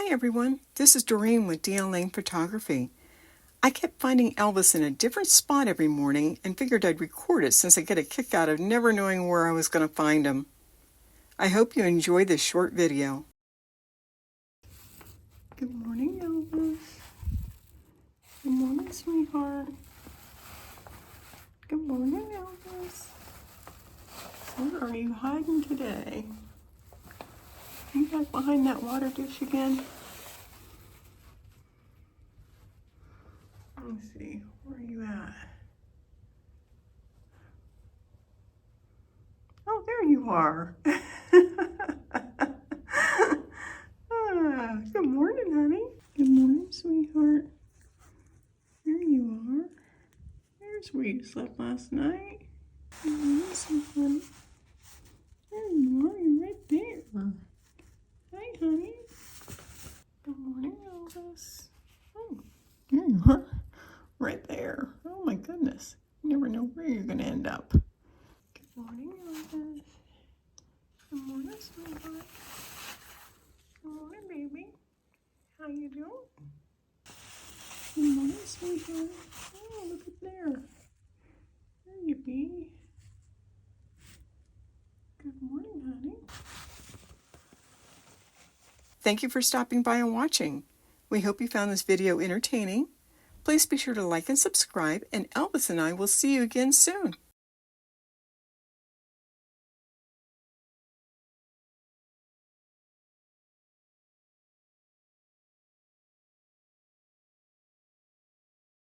Hi everyone, this is Doreen with DL Lane Photography. I kept finding Elvis in a different spot every morning and figured I'd record it since I get a kick out of never knowing where I was going to find him. I hope you enjoy this short video. Good morning, Elvis. Good morning, sweetheart. Good morning, Elvis. Where are you hiding today? You back behind that water dish again? Let me see, where are you at? Oh, there you are. Good morning, honey. Good morning, sweetheart. There you are. There's where you slept last night. Good morning, sweetheart. There you are. You're right there. Hi, honey. Good morning, Elvis. Oh, there you are. Right there. Oh, my goodness. You never know where you're going to end up. Good morning, Elvis. Good morning, sweetheart. Good morning, baby. How you doing? Good morning, sweetheart. Oh, look at there. There you be. Good morning, honey. Thank you for stopping by and watching. We hope you found this video entertaining. Please be sure to like and subscribe, and Elvis and I will see you again soon.